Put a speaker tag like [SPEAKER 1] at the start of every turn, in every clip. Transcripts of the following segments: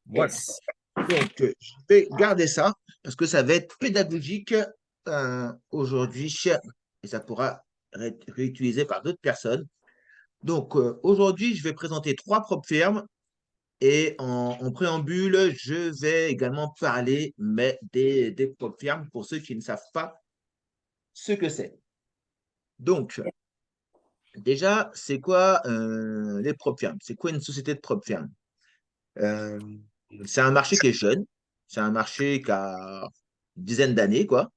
[SPEAKER 1] Voilà. Donc, je vais garder ça parce que ça va être pédagogique aujourd'hui et ça pourra être réutilisé par d'autres personnes. Donc, aujourd'hui, je vais présenter trois propres firmes et en préambule, je vais également parler mais des propres firmes pour ceux qui ne savent pas ce que c'est. Donc, déjà, c'est quoi les propres firmes? C'est quoi une société de propres firmes? Euh, c'est un marché qui est jeune. C'est un marché qui a une dizaine d'années, quoi.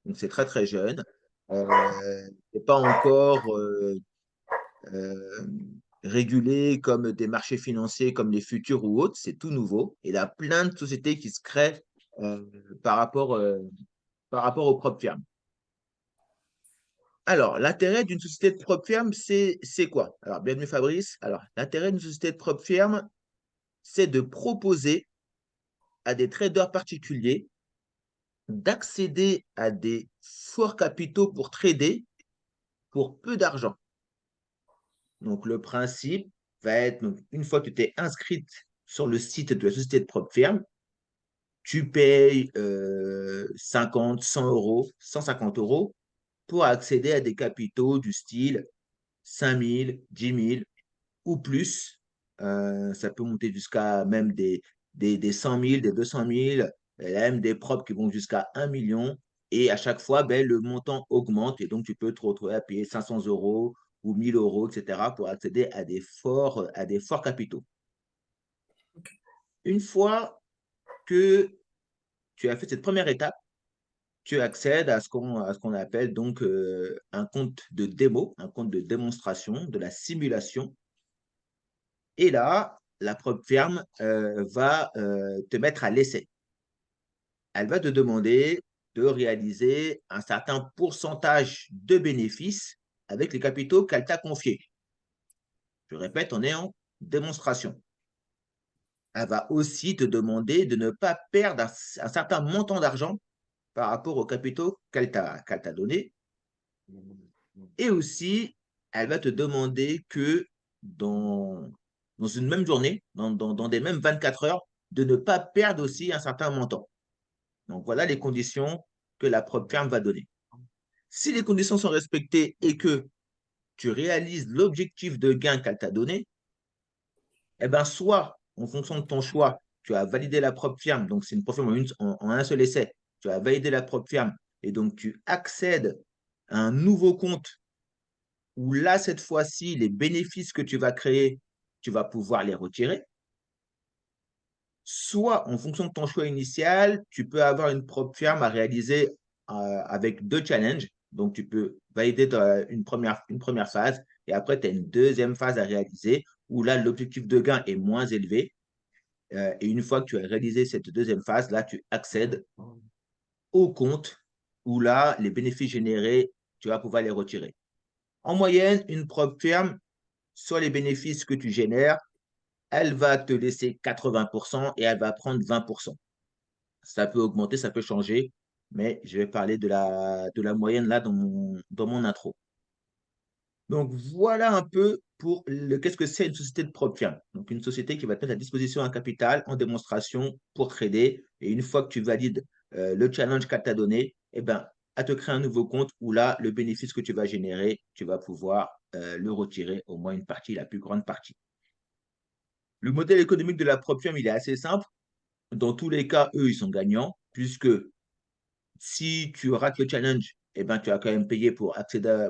[SPEAKER 1] Donc, c'est très, très jeune. C'est pas encore euh, régulé comme des marchés financiers comme les futurs ou autres. C'est tout nouveau. Et il y a plein de sociétés qui se créent euh, par rapport, euh, par rapport aux propres firmes. Alors, l'intérêt d'une société de propre firme, c'est quoi? Alors, bienvenue Fabrice. Alors, l'intérêt d'une société de propre firme, c'est de proposer à des traders particuliers d'accéder à des forts capitaux pour trader pour peu d'argent. Donc, le principe va être, donc, une fois que tu es inscrite sur le site de la société de propre firme, tu payes 50, 100 euros, 150 euros pour accéder à des capitaux du style 5 000, 10 000 ou plus. Ça peut monter jusqu'à même des 100 000, des 200 000, et même des propres qui vont jusqu'à 1 million. Et à chaque fois, ben, le montant augmente et donc tu peux te retrouver à payer 500 euros ou 1000 euros, etc. pour accéder à des forts capitaux. Une fois que tu as fait cette première étape, tu accèdes à ce qu'on appelle donc un compte de démo, un compte de démonstration, de la simulation. Et là, la propre firme va te mettre à l'essai. Elle va te demander de réaliser un certain pourcentage de bénéfices avec les capitaux qu'elle t'a confiés. Je répète, on est en démonstration. Elle va aussi te demander de ne pas perdre un certain montant d'argent par rapport aux capitaux qu'elle t'a donnés. Et aussi, elle va te demander que dans une même journée, dans des mêmes 24 heures, de ne pas perdre aussi un certain montant. Donc, voilà les conditions que la propre firme va donner. Si les conditions sont respectées et que tu réalises l'objectif de gain qu'elle t'a donné, eh ben, soit, en fonction de ton choix, tu as validé la propre firme, donc c'est une propre firme en un seul essai, tu as validé la propre firme et donc tu accèdes à un nouveau compte où là, cette fois-ci, les bénéfices que tu vas créer, tu vas pouvoir les retirer. Soit, en fonction de ton choix initial, tu peux avoir une propre firme à réaliser avec deux challenges. Donc, tu peux valider une première phase et après, tu as une deuxième phase à réaliser où là, l'objectif de gain est moins élevé. Et une fois que tu as réalisé cette deuxième phase, là, tu accèdes au compte où là, les bénéfices générés, tu vas pouvoir les retirer. En moyenne, une propre firme, sur les bénéfices que tu génères, elle va te laisser 80% et elle va prendre 20%. Ça peut augmenter, ça peut changer, mais je vais parler de la moyenne là dans mon intro. Donc, voilà un peu pour qu'est-ce que c'est une société de propre firme. Donc, une société qui va te mettre à disposition un capital en démonstration pour trader. Et une fois que tu valides le challenge qu'elle t'a donné, eh ben, elle te crée un nouveau compte où là, le bénéfice que tu vas générer, tu vas pouvoir le retirer, au moins une partie, la plus grande partie. Le modèle économique de la propre firme, il est assez simple. Dans tous les cas, eux, ils sont gagnants, puisque si tu rates le challenge, eh ben, tu as quand même payé pour accéder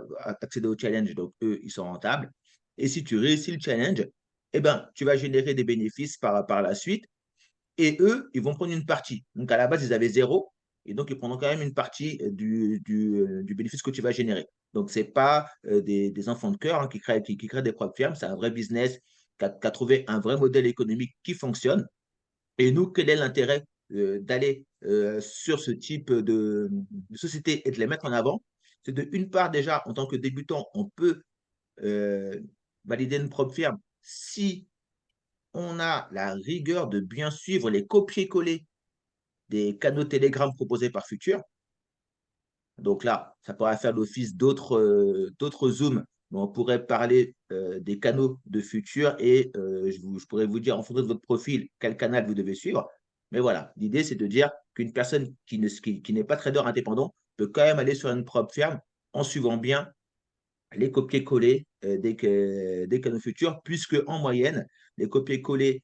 [SPEAKER 1] au challenge, donc eux, ils sont rentables. Et si tu réussis le challenge, eh ben, tu vas générer des bénéfices par la suite, et eux, ils vont prendre une partie. Donc, à la base, ils avaient zéro, et donc, ils prendront quand même une partie du bénéfice que tu vas générer. Donc, ce n'est pas des enfants de cœur hein, qui créent des propres firmes, c'est un vrai business qui a trouvé un vrai modèle économique qui fonctionne. Et nous, quel est l'intérêt d'aller sur ce type de société et de les mettre en avant? C'est de, une part, déjà, en tant que débutant, on peut euh, valider une propre firme si on a la rigueur de bien suivre les copier-coller des canaux Telegram proposés par Futur. Donc là, ça pourra faire l'office d'autres Zooms Mais on pourrait parler des canaux de futur et je pourrais vous dire en fonction de votre profil quel canal vous devez suivre. Mais voilà, l'idée, c'est de dire qu'une personne qui n'est pas trader indépendant peut quand même aller sur une propre ferme en suivant bien les copier-coller des canaux futurs, puisque en moyenne, les copier-coller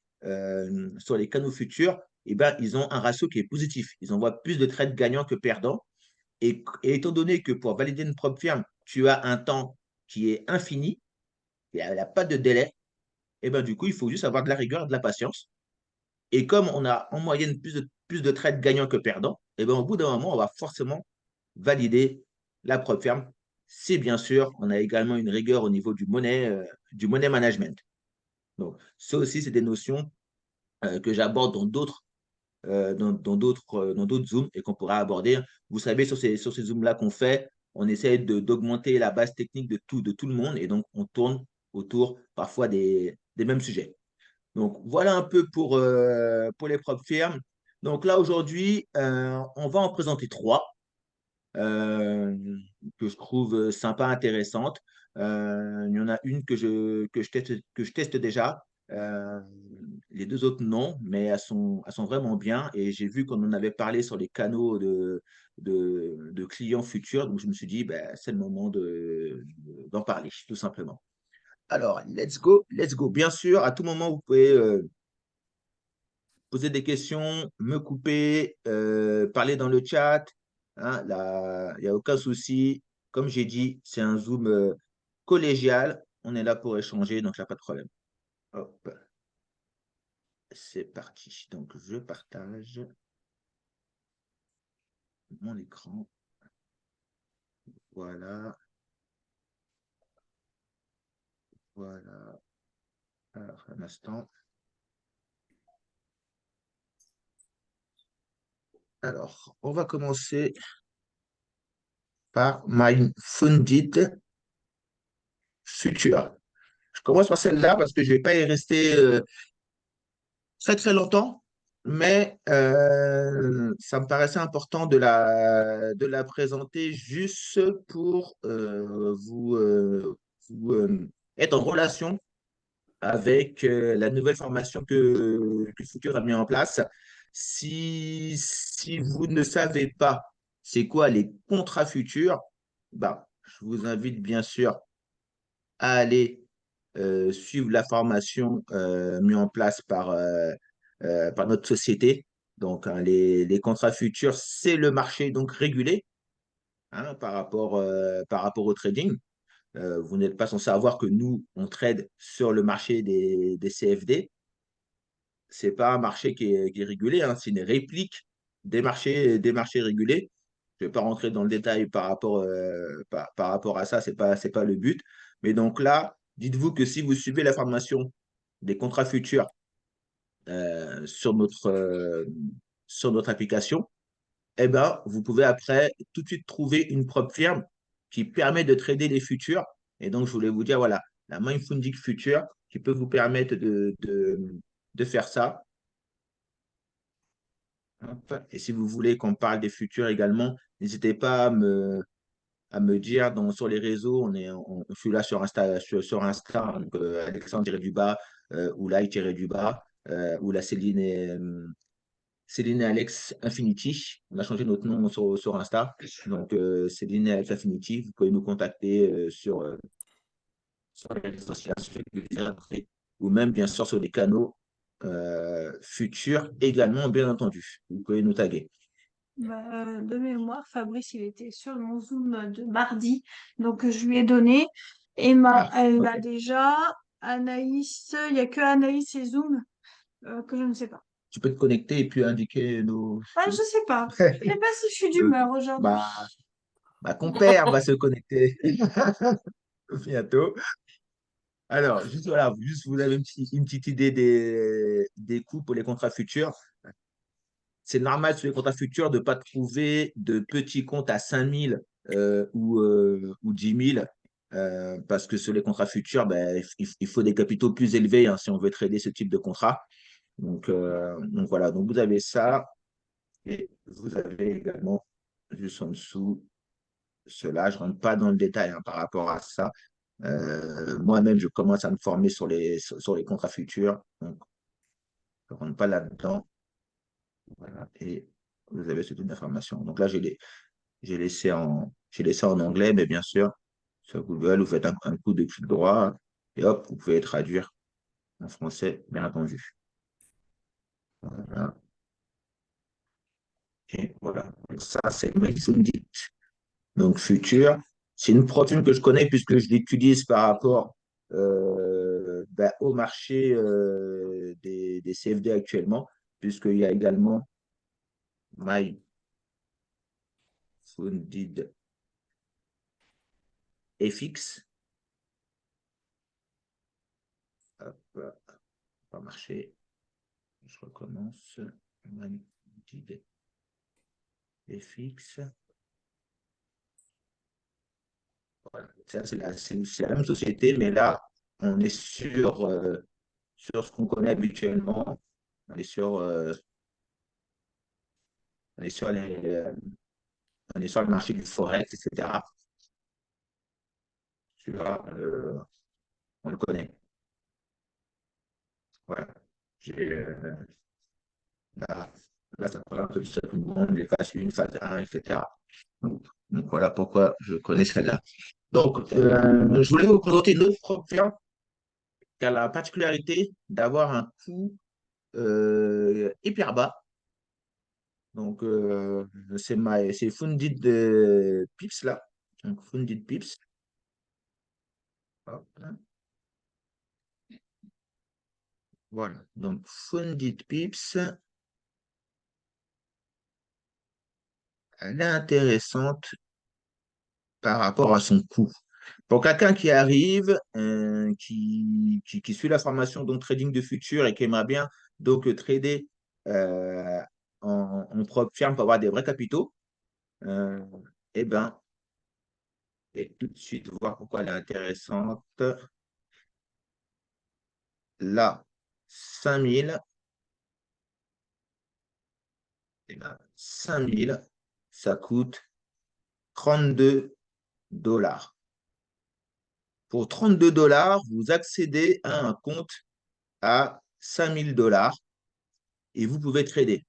[SPEAKER 1] sur les canaux futurs, eh ben, ils ont un ratio qui est positif. Ils envoient plus de trades gagnants que perdants. Et étant donné que pour valider une propre firme, tu as un temps qui est infini, il n'y a pas de délai, et ben, du coup, il faut juste avoir de la rigueur et de la patience. Et comme on a en moyenne plus de trades gagnants que perdants, et ben, au bout d'un moment, on va forcément valider la propre firme. Si bien sûr, on a également une rigueur au niveau du money management. Donc, ça aussi, c'est des notions que j'aborde dans d'autres Zooms et qu'on pourra aborder. Vous savez, sur ces Zooms-là qu'on fait, on essaie d'augmenter la base technique de tout le monde et donc on tourne autour parfois des mêmes sujets. Donc, voilà un peu pour les propres firmes. Donc là, aujourd'hui, on va en présenter trois euh, que je trouve sympa, intéressante. Il y en a une que je teste déjà. Euh, les deux autres, non, mais elles sont vraiment bien. Et j'ai vu qu'on en avait parlé sur les canaux de clients futurs. Donc, je me suis dit, ben, c'est le moment d'en parler, tout simplement. Alors, let's go, let's go. Bien sûr, à tout moment, vous pouvez poser des questions, me couper, parler dans le chat. Hein, là, il n'y a aucun souci. Comme j'ai dit, c'est un Zoom collégial. On est là pour échanger, donc il n'y a pas de problème. Hop, c'est parti. Donc, je partage mon écran. Voilà, voilà. Alors, un instant. Alors, on va commencer par My Funded Future. Je commence par celle-là parce que je ne vais pas y rester très très longtemps, mais ça me paraissait important de la présenter juste pour être en relation avec la nouvelle formation que Futur a mis en place. Si vous ne savez pas c'est quoi les contrats futurs, bah, je vous invite bien sûr à aller suivre la formation mise en place par notre société. Donc, hein, les contrats futurs, c'est le marché donc régulé hein, par rapport au trading. Vous n'êtes pas sans savoir que nous, on trade sur le marché des CFD. Ce n'est pas un marché qui est régulé, hein, c'est une réplique des marchés régulés. Je ne vais pas rentrer dans le détail par rapport à ça, c'est pas le but. Mais donc là, dites-vous que si vous suivez la formation des contrats futurs euh, sur notre, euh, sur notre application, eh ben, vous pouvez après tout de suite trouver une propre firme qui permet de trader les futurs. Et donc, je voulais vous dire, voilà, la Mindfundic Future qui peut vous permettre de faire ça. Hop. Et si vous voulez qu'on parle des futurs également, n'hésitez pas à me dire sur les réseaux. Je suis là sur Insta, sur Insta hein, donc, Alexandre-du-bas ou Lai-du-bas ou la Céline et Alex Infinity. On a changé notre nom sur Insta. Donc, Céline et Alex Infinity, vous pouvez nous contacter sur les réseaux sociaux ou même bien sûr sur des canaux futurs également, bien entendu. Vous pouvez nous taguer.
[SPEAKER 2] Bah, de mémoire, Fabrice, il était sur mon Zoom de mardi, donc je lui ai donné. Emma,
[SPEAKER 1] Ah,
[SPEAKER 2] elle
[SPEAKER 1] ok.
[SPEAKER 2] l'a déjà. Anaïs, il n'y a que Anaïs et Zoom que je ne sais pas.
[SPEAKER 1] Tu peux te connecter et puis indiquer nos.
[SPEAKER 2] Ah, je sais pas. Je sais pas si je suis
[SPEAKER 1] Euh,
[SPEAKER 2] d'humeur aujourd'hui.
[SPEAKER 1] bah, ma compère va se connecter bientôt. Alors, juste voilà, juste vous avez une petite idée des coûts pour les contrats futurs. C'est normal sur les contrats futurs de ne pas trouver de petits comptes à 5 000 ou 10 000 parce que sur les contrats futurs, ben, il faut des capitaux plus élevés hein, si on veut trader ce type de contrat. Donc voilà, donc vous avez ça et vous avez également juste en dessous cela. Je ne rentre pas dans le détail hein, par rapport à ça, Moi-même, je commence à me former sur les contrats futurs. Donc, je ne rentre pas là-dedans. Voilà. Et vous avez cette information. Donc là, j'ai laissé en anglais, mais bien sûr, sur Google, vous faites un coup de clic droit et hop, vous pouvez traduire en français, bien entendu. Voilà. Et voilà. Donc ça, c'est Mexundit. Donc, futur. C'est une protéine que je connais puisque je l'utilise par rapport au marché des CFD actuellement, puisqu'il y a également MyFunded FX. Hop, pas marché. Je recommence. MyFunded FX. Voilà. Ça, c'est la même société, mais là, on est sur ce qu'on connaît habituellement. On est sur, euh, on est sur on est sur le marché du Forex, etc. Celui-là, on le connaît. Voilà. Là, là, ça prend un peu de ça, tout le monde, les phases 1, phase 1, etc. Donc, voilà pourquoi je connais celle-là. Donc, je voulais vous présenter une autre profession qui a la particularité d'avoir un coût hyper bas. Donc, c'est Funded Pips là. Donc, Funded Pips. Hop, hein. Voilà. Donc, Funded Pips, elle est intéressante par rapport à son coût. Pour quelqu'un qui arrive, qui suit la formation donc trading de futur et qui aimerait bien donc trader euh, en propre firme pour avoir des vrais capitaux, euh, eh ben, et tout de suite voir pourquoi elle est intéressante. Là, 5000, eh ben, 5000, ça coûte 32 dollars. Pour 32 dollars, vous accédez à un compte à 5000 dollars et vous pouvez trader.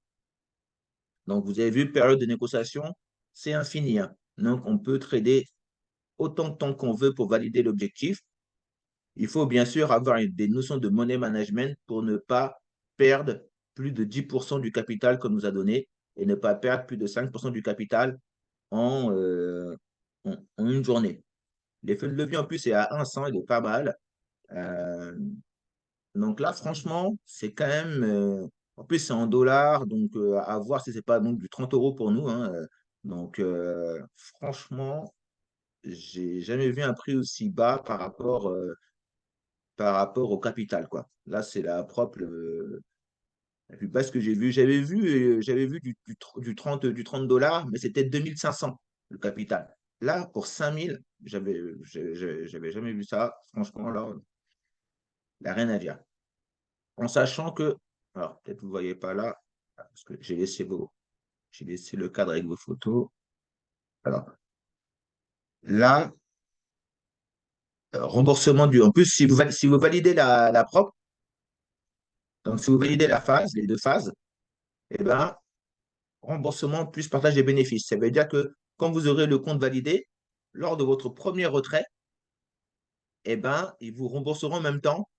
[SPEAKER 1] Donc, vous avez vu, période de négociation, c'est infini, hein. Donc, on peut trader autant de temps qu'on veut pour valider l'objectif. Il faut bien sûr avoir des notions de money management pour ne pas perdre plus de 10% du capital qu'on nous a donné et ne pas perdre plus de 5% du capital en, en une journée. L'effet de levier, en plus, est à 100, il est pas mal. Euh, donc là, franchement, c'est quand même. En plus, c'est en dollars, donc à voir si c'est pas donc, du 30 euros pour nous, hein. Donc, franchement, j'ai jamais vu un prix aussi bas par rapport au capital, quoi. Là, c'est la plus basse que j'ai vue. J'avais vu du 30 dollars, mais c'était 2500 le capital. Là, pour 5000, j'avais jamais vu ça. Franchement, là, il n'y a rien à dire. En sachant que, alors peut-être vous ne voyez pas là, parce que j'ai laissé le cadre avec vos photos. Alors là, remboursement en plus, si vous validez la propre, donc si vous validez la phase, les deux phases, eh ben, remboursement plus partage des bénéfices. Ça veut dire que quand vous aurez le compte validé, lors de votre premier retrait, eh ben, ils vous rembourseront en même temps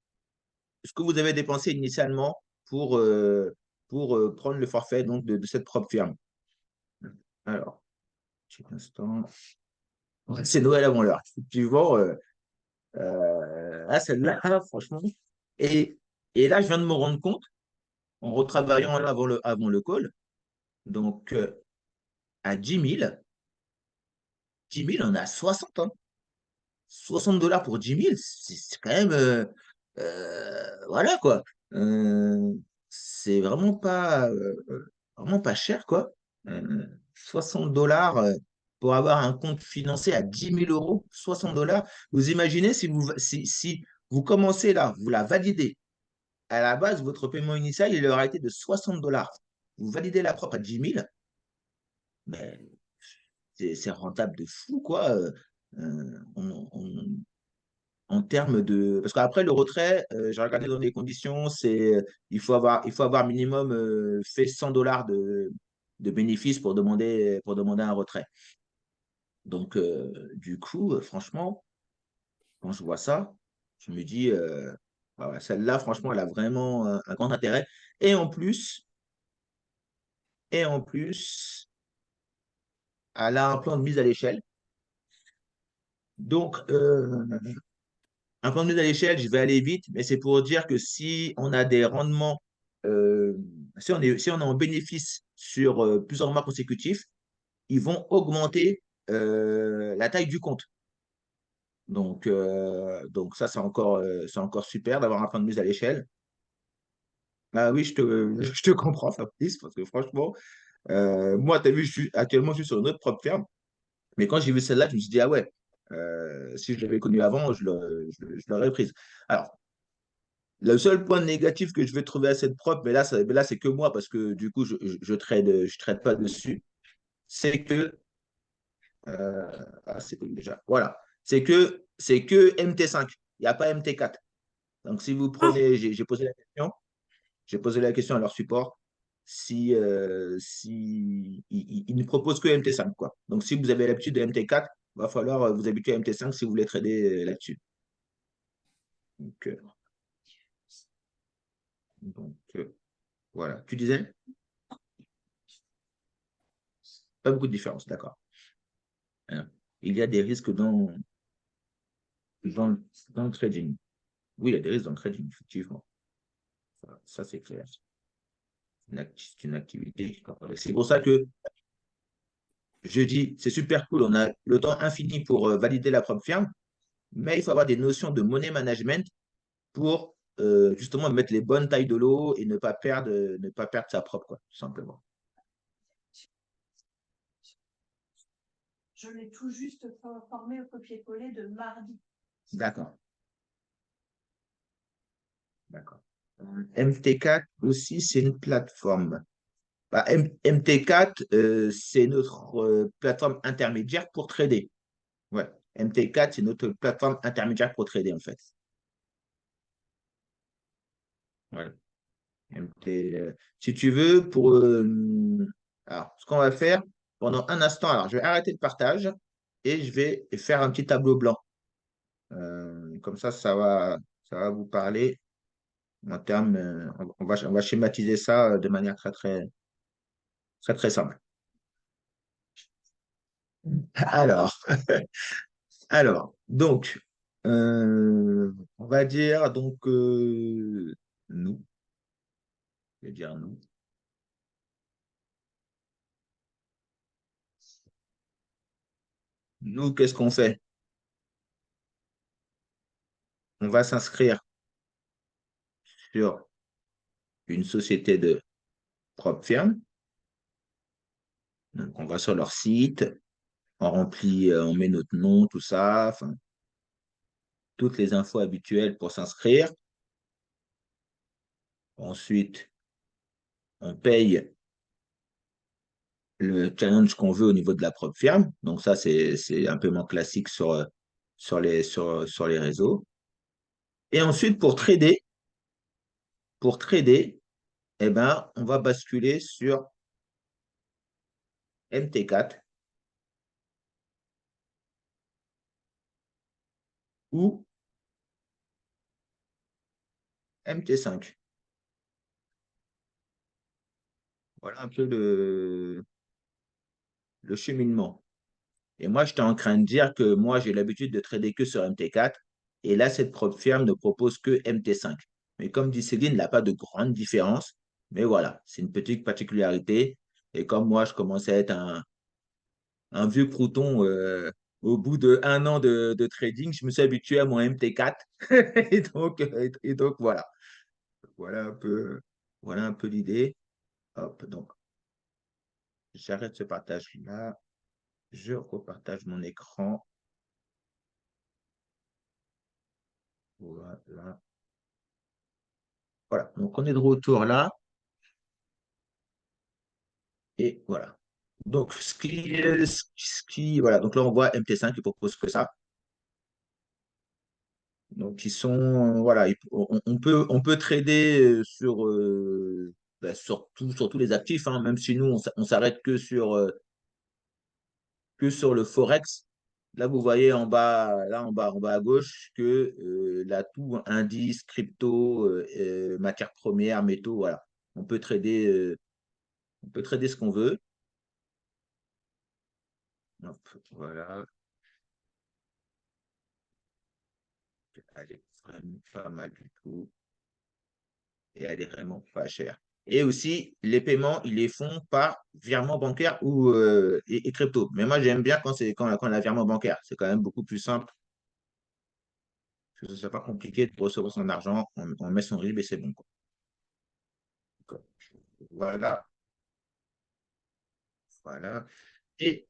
[SPEAKER 1] ce que vous avez dépensé initialement pour prendre le forfait donc, de cette propre firme. Alors, petit instant. Ouais, c'est Noël avant l'heure. Effectivement, celle-là, franchement. Et, et là, je viens de me rendre compte, en retravaillant là avant le call, donc à 10 000, on a 60, hein. 60 dollars pour 10 000, c'est quand même. Voilà, quoi. Euh, c'est vraiment pas cher, quoi. 60 dollars pour avoir un compte financé à 10 000 euros, 60 dollars. Vous imaginez si vous commencez là, vous la validez. À la base, votre paiement initial, il aurait été de 60 dollars. Vous validez la propre à 10 000, mais c'est rentable de fou, quoi. On, en termes de… Parce qu'après, le retrait, j'ai regardé dans les conditions, il faut avoir minimum fait 100 $ de bénéfices pour demander un retrait. Donc, du coup, franchement, quand je vois ça, je me dis, ah ouais, celle-là, franchement, elle a vraiment un grand intérêt. Et en plus, et en plus, elle a un plan de mise à l'échelle. Donc, un plan de mise à l'échelle, je vais aller vite, mais c'est pour dire que si on a des rendements, euh, si on est en bénéfice sur plusieurs mois consécutifs, ils vont augmenter la taille du compte. Donc ça, c'est encore super d'avoir un plan de mise à l'échelle. Ah oui, je te comprends, Fabrice, parce que franchement, moi, tu as vu, actuellement, je suis sur une autre propre ferme, mais quand j'ai vu celle-là, je me suis dit, ah ouais, si je l'avais connue avant, je l'aurais prise. Alors, le seul point négatif que je vais trouver à cette prop, mais là c'est que moi, parce que du coup, je trade pas dessus, c'est que, c'est déjà, voilà, c'est que MT5, il n'y a pas MT4. Donc, si vous
[SPEAKER 2] Ah,
[SPEAKER 1] prenez, j'ai posé la question à leur support si ils ne proposent que MT5, quoi. Donc, si vous avez l'habitude de MT4, il va falloir vous habituer à MT5 si vous voulez trader là-dessus. Donc, voilà. Tu disais? Pas beaucoup de différence, d'accord. Hein. Il y a des risques dans, dans le trading. Oui, il y a des risques dans le trading, effectivement. Ça c'est clair. C'est une activité. C'est pour ça que je dis, c'est super cool. On a le temps infini pour valider la propre firme, mais il faut avoir des notions de money management pour justement mettre les bonnes tailles de l'eau et ne pas perdre sa propre, quoi, tout simplement.
[SPEAKER 2] je l'ai tout juste formé au copier-coller de mardi.
[SPEAKER 1] D'accord, d'accord. MT4 aussi, c'est une plateforme. Bah, MT4, c'est notre plateforme intermédiaire pour trader. Ouais. MT4, c'est notre plateforme intermédiaire pour trader, en fait. Voilà. Si tu veux, alors, ce qu'on va faire pendant un instant, alors je vais arrêter le partage et je vais faire un petit tableau blanc. Comme ça va vous parler en termes, on va schématiser ça de manière très simple. Alors, donc, on va dire donc nous, je vais dire nous. Nous, qu'est-ce qu'on fait? On va s'inscrire sur une société de propre firme. Donc, on va sur leur site, on remplit, on met notre nom, tout ça, enfin, toutes les infos habituelles pour s'inscrire. Ensuite, on paye le challenge qu'on veut au niveau de la propre firme. Donc, ça, c'est un paiement classique sur les réseaux. Et ensuite, pour trader, eh ben, on va basculer sur MT4 ou MT5. Voilà un peu le cheminement. Et moi, j'étais en train de dire que moi, j'ai l'habitude de trader que sur MT4. Et là, cette propre firme ne propose que MT5. Mais comme dit Céline, il n'a pas de grande différence. Mais voilà, c'est une petite particularité. Et comme moi, je commençais à être un vieux crouton au bout de 1 an de trading, je me suis habitué à mon MT4. Et donc voilà. Voilà un peu, voilà un peu l'idée. Hop, donc j'arrête ce partage-là. Je repartage mon écran. Voilà. Voilà. Donc on est de retour là. Et voilà. Donc voilà. Donc là, on voit MT5 qui propose que ça. Donc, ils sont, voilà, on peut trader sur tous les actifs, hein, même si nous, on s'arrête que sur le Forex. Là, vous voyez en bas, en bas à gauche, que l'atout indice, crypto, matières premières, métaux, voilà. On peut trader ce qu'on veut. Hop, voilà. Elle est vraiment pas mal du tout. Et elle est vraiment pas chère. Et aussi, les paiements, ils les font par virement bancaire et crypto. Mais moi, j'aime bien quand on a virement bancaire. C'est quand même beaucoup plus simple. Ce n'est pas compliqué de recevoir son argent. On met son RIB et c'est bon, quoi. Voilà, voilà. Et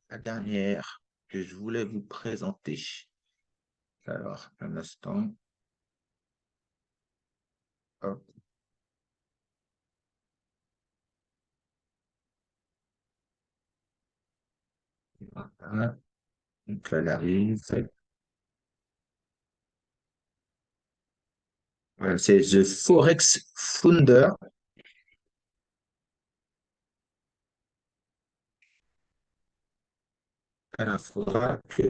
[SPEAKER 1] la dernière que je voulais vous présenter. Alors, un instant. Hop, voilà. Donc, là, elle arrive. Voilà, c'est The Forex Founder. Alors, faudra que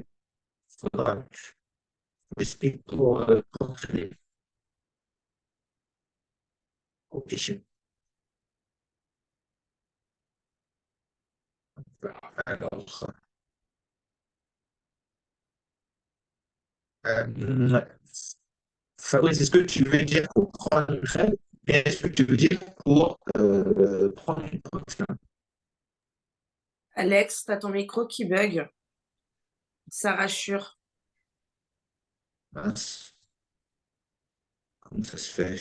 [SPEAKER 1] je m'explique pour créer. Ok. Alors, ouais. Fabrice, est-ce que tu veux dire pour prendre une crème et est-ce que tu veux dire pour prendre une protection?
[SPEAKER 3] Alex, t'as ton micro qui bug. Ça rassure.
[SPEAKER 1] Mince, comment ça se fait?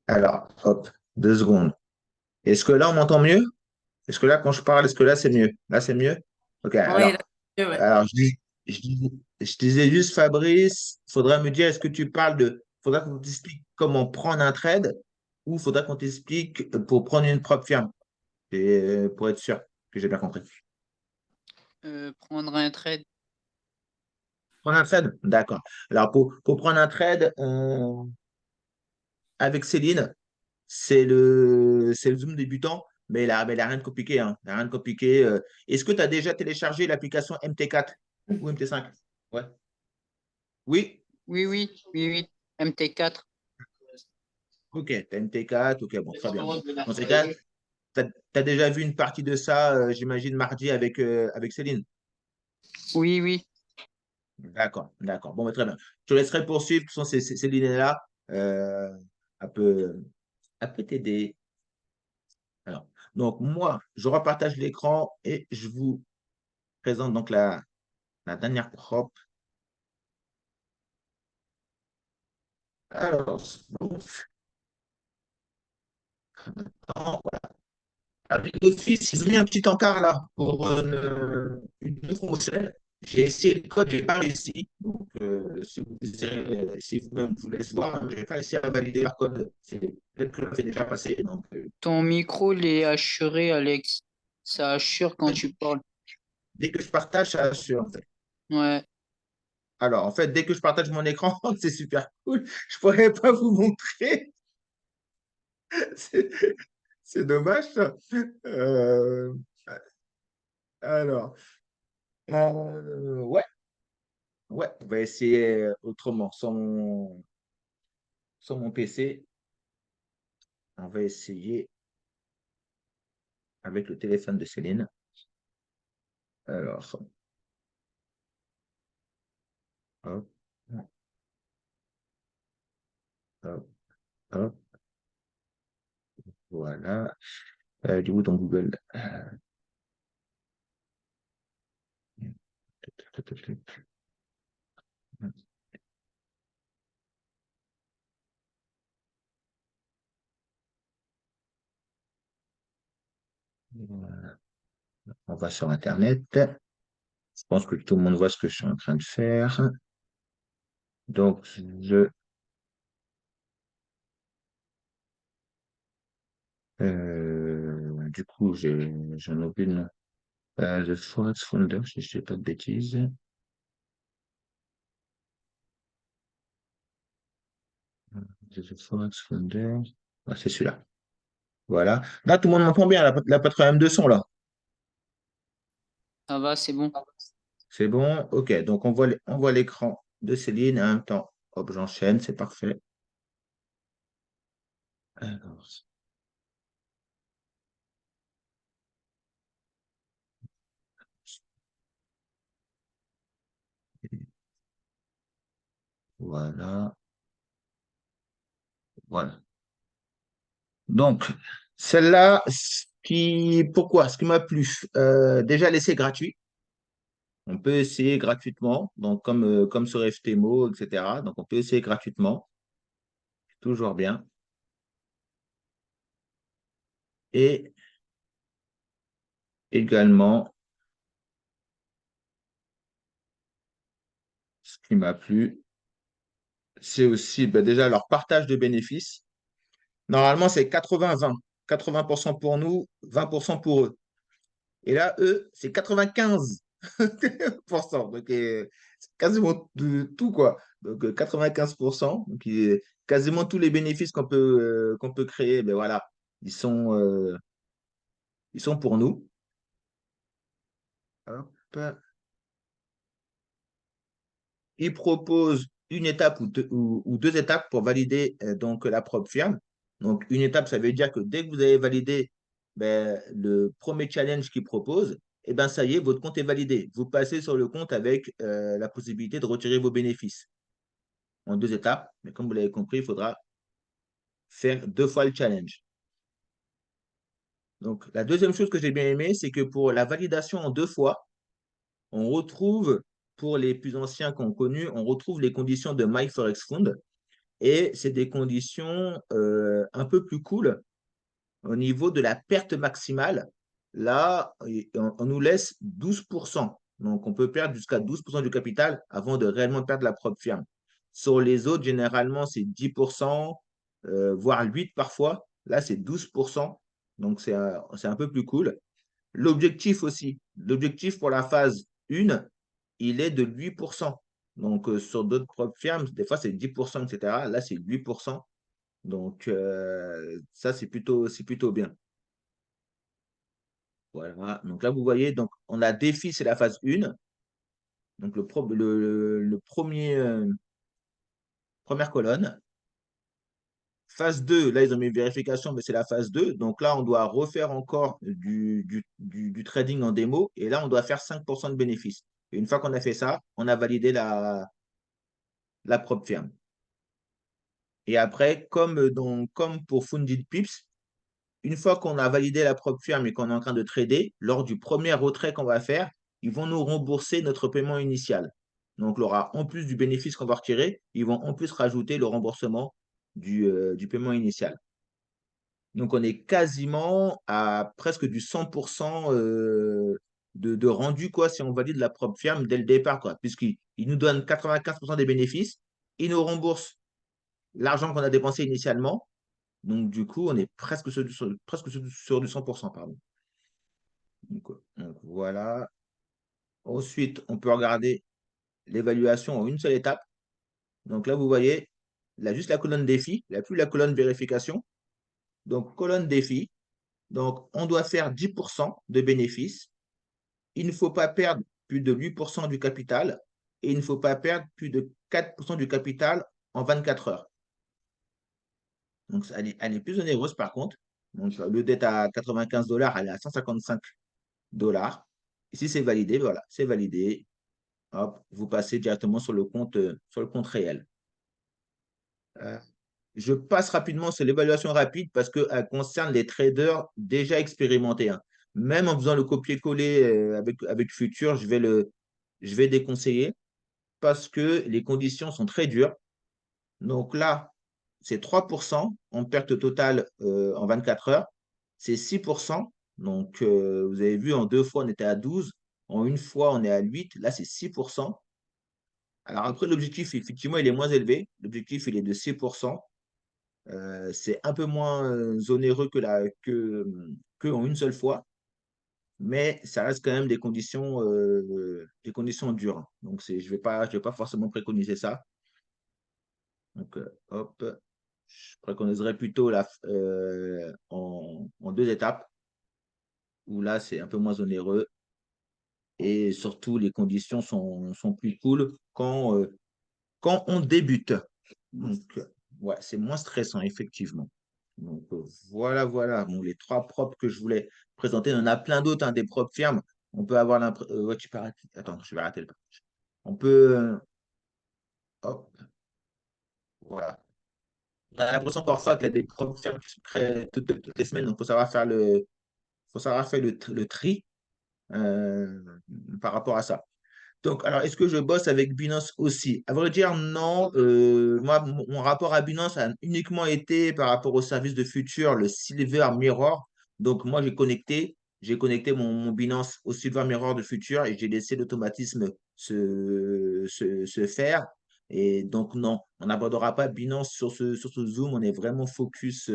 [SPEAKER 1] Alors, hop, 2 secondes. Est-ce que là, on m'entend mieux? Est-ce que là, quand je parle, est-ce que là, c'est mieux? Là, c'est mieux? Ok,
[SPEAKER 3] Oui, là, c'est mieux, ouais.
[SPEAKER 1] alors je dis- je disais juste, Fabrice, il faudra me dire, est-ce que tu parles faudra qu'on t'explique comment prendre un trade ou faudra qu'on t'explique pour prendre une propre firme, et, pour être sûr que j'ai bien compris.
[SPEAKER 4] Prendre un trade.
[SPEAKER 1] Prendre un trade? D'accord. Alors, pour prendre un trade, avec Céline, c'est le Zoom débutant, mais il a rien de compliqué, hein. Il y a rien de compliqué. Est-ce que tu as déjà téléchargé l'application MT4 ou MT5? Ouais. Oui?
[SPEAKER 4] Oui, oui, oui, oui. MT4.
[SPEAKER 1] Ok, t'as MT4, ok, bon, très bien. Dans ces cas, tu as déjà vu une partie de ça, j'imagine, mardi avec Céline.
[SPEAKER 4] Oui, oui.
[SPEAKER 1] D'accord, d'accord. Bon, bah, très bien. Je te laisserai poursuivre. De toute façon, Céline est là. Euh, elle peut, elle peut t'aider. Alors, donc, moi, je repartage l'écran et je vous présente donc la dernière prop. Alors, donc, avec l'office, ils ont mis un petit encart là pour une promotion. J'ai essayé le code, je n'ai pas réussi. Donc, si vous désirez, si vous-même vous laissez voir, je n'ai pas réussi à valider leur code. Peut-être que c'est déjà passé. Donc,
[SPEAKER 4] Ton micro, il est assuré, Alex. Ça assure quand tu parles.
[SPEAKER 1] dès que je partage, ça assure, en fait.
[SPEAKER 4] Ouais.
[SPEAKER 1] Alors, en fait, dès que je partage mon écran, c'est super cool. Je ne pourrais pas vous montrer. C'est c'est dommage, ça. Euh, alors, ouais, ouais, on va essayer autrement. Sur mon PC, on va essayer avec le téléphone de Céline. Alors, hop, hop, hop, voilà. Du coup, dans Google. Voilà. On va sur Internet. Je pense que tout le monde voit ce que je suis en train de faire. Donc, du coup, j'en oublie. The Forex Founder, si je ne dis pas de bêtises. The Forex Founder. Ah, c'est celui-là. Voilà. Là, tout le monde m'entend bien, la pas de problème de son, là.
[SPEAKER 4] Ça va, c'est bon.
[SPEAKER 1] C'est bon? OK. Donc, on voit l'écran de Céline en même temps. Hop, j'enchaîne, c'est parfait. Alors, voilà. Voilà. Donc, celle-là, pourquoi? Ce qui m'a plu, déjà l'essai gratuit. On peut essayer gratuitement, donc comme sur FTMO, etc. Donc, on peut essayer gratuitement, toujours bien. Et également, ce qui m'a plu, c'est aussi ben, déjà leur partage de bénéfices. Normalement, c'est 80-20. 80% pour nous, 20% pour eux. Et là, eux, c'est 95%. Donc, c'est quasiment tout, quoi. Donc, 95%. Donc, quasiment tous les bénéfices qu'on peut créer, ben voilà, ils sont, euh, ils sont pour nous. Hop. Ils proposent une étape ou deux étapes pour valider donc la propre firme. Donc, une étape, ça veut dire que dès que vous avez validé ben, le premier challenge qu'ils proposent, eh ben, ça y est, votre compte est validé. Vous passez sur le compte avec la possibilité de retirer vos bénéfices en deux étapes. Mais comme vous l'avez compris, il faudra faire deux fois le challenge. Donc, la deuxième chose que j'ai bien aimé, c'est que pour la validation en deux fois, on retrouve, pour les plus anciens qu'on connu, on retrouve les conditions de MyForexFund. Et c'est des conditions un peu plus cool au niveau de la perte maximale. Là, on nous laisse 12%. Donc, on peut perdre jusqu'à 12% du capital avant de réellement perdre la propre firme. Sur les autres, généralement, c'est 10%, voire 8% parfois. Là, c'est 12%. Donc, c'est un peu plus cool. L'objectif aussi, l'objectif pour la phase 1, il est de 8%. Donc, sur d'autres propres firmes, des fois, c'est 10%, etc. Là, c'est 8%. Donc, ça, c'est plutôt bien. Voilà. Donc là, vous voyez, donc, on a défi, c'est la phase 1. Donc, le premier, première colonne. Phase 2, là, ils ont mis vérification, mais c'est la phase 2. Donc là, on doit refaire encore du trading en démo. Et là, on doit faire 5% de bénéfices. Et une fois qu'on a fait ça, on a validé la propre firme. Et après, comme pour Funded Pips, une fois qu'on a validé la propre firme et qu'on est en train de trader, lors du premier retrait qu'on va faire, ils vont nous rembourser notre paiement initial. Donc, il aura, en plus du bénéfice qu'on va retirer, ils vont en plus rajouter le remboursement du paiement initial. Donc, on est quasiment à presque du 100% de rendu, quoi, si on valide la propre firme dès le départ, quoi, puisqu'il nous donne 95% des bénéfices, il nous rembourse l'argent qu'on a dépensé initialement. Donc, du coup, on est presque sur du 100%, pardon. Donc, voilà. Ensuite, on peut regarder l'évaluation en une seule étape. Donc là, vous voyez, là, juste la colonne défi, il n'y a plus la colonne vérification. Donc, colonne défi. Donc, on doit faire 10% de bénéfices. Il ne faut pas perdre plus de 8% du capital et il ne faut pas perdre plus de 4% du capital en 24 heures. Donc, elle est plus onéreuse par contre. Donc, le lieu d'être à 95 $, elle est à 155 $. Ici, c'est validé. Voilà, c'est validé. Hop, vous passez directement sur le compte réel. Je passe rapidement sur l'évaluation rapide parce qu'elle concerne les traders déjà expérimentés, hein. Même en faisant le copier-coller avec Future, je vais déconseiller parce que les conditions sont très dures. Donc là, c'est 3% en perte totale en 24 heures. C'est 6%. Donc, vous avez vu, en deux fois, on était à 12. En une fois, on est à 8. Là, c'est 6%. Alors après, l'objectif, effectivement, il est moins élevé. L'objectif, il est de 6%. C'est un peu moins onéreux que en une seule fois. mais ça reste quand même des conditions dures. Donc, je vais pas forcément préconiser ça. Donc, hop, je préconiserais plutôt en deux étapes, où là, c'est un peu moins onéreux et surtout, les conditions sont plus cool quand on débute. Donc, ouais, c'est moins stressant, effectivement. Donc, voilà, voilà. Bon, les trois propres que je voulais présenter, il y en a plein d'autres, hein, des propres firmes. On peut avoir l'impression. Ouais, tu peux arrêter. Attends, je vais arrêter le partage. On peut. Hop, voilà. On a l'impression parfois qu'il y a des propres firmes qui se créent toutes les semaines. Donc, il faut savoir faire le tri euh, par rapport à ça. Donc, alors, est-ce que je bosse avec Binance aussi? À vrai dire, non. Moi, mon rapport à Binance a uniquement été par rapport au service de futur, le Silver Mirror. Donc, moi, j'ai connecté mon Binance au Silver Mirror de futur et j'ai laissé l'automatisme se faire. Et donc, non, on n'abordera pas Binance sur ce Zoom. On est vraiment focus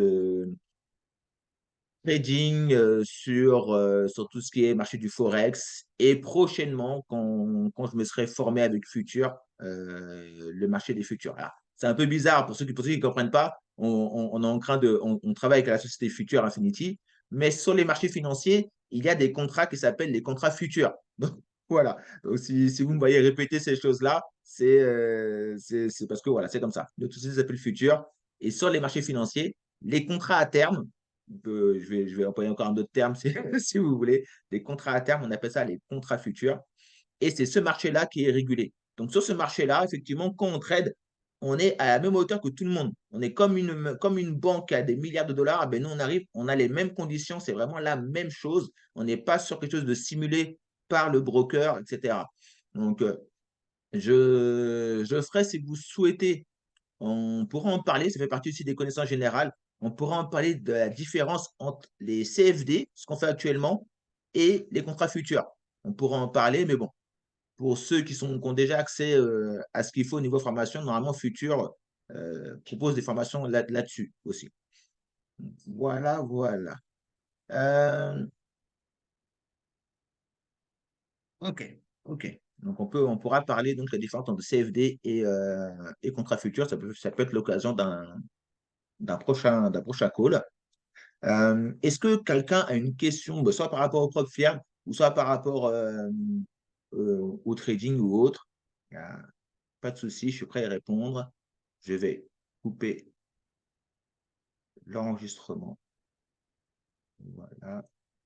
[SPEAKER 1] trading sur tout ce qui est marché du Forex et prochainement, quand je me serai formé avec Futur, le marché des futurs. Alors, c'est un peu bizarre pour ceux qui ne comprennent pas. On est en train on travaille avec la société Future Infinity, mais sur les marchés financiers, il y a des contrats qui s'appellent les contrats futurs. Donc, voilà. Donc, si vous me voyez répéter ces choses-là, c'est parce que voilà, c'est comme ça. Donc, tout ça s'appelle Future. Et sur les marchés financiers, les contrats à terme, je vais employer encore un autre terme si, si vous voulez, des contrats à terme, on appelle ça les contrats futurs. Et c'est ce marché-là qui est régulé. Donc, sur ce marché-là, effectivement, quand on trade, on est à la même hauteur que tout le monde. On est comme une banque qui a des milliards de dollars. Eh ben, nous, on arrive, on a les mêmes conditions. C'est vraiment la même chose. On n'est pas sur quelque chose de simulé par le broker, etc. Donc, je ferai, si vous souhaitez, on pourra en parler, ça fait partie aussi des connaissances générales. On pourra en parler de la différence entre les CFD, ce qu'on fait actuellement, et les contrats futurs. On pourra en parler, mais bon, pour ceux qui ont déjà accès à ce qu'il faut au niveau formation, normalement, Futur propose des formations là-dessus aussi. Voilà, voilà. Euh, ok, ok. Donc, on pourra parler donc la différence entre CFD et contrat futur. Ça peut être l'occasion d'un prochain call. Est-ce que quelqu'un a une question, bah, soit par rapport au propre firme, ou soit par rapport au trading ou autre? Pas de souci, je suis prêt à y répondre. Je vais couper l'enregistrement. Voilà.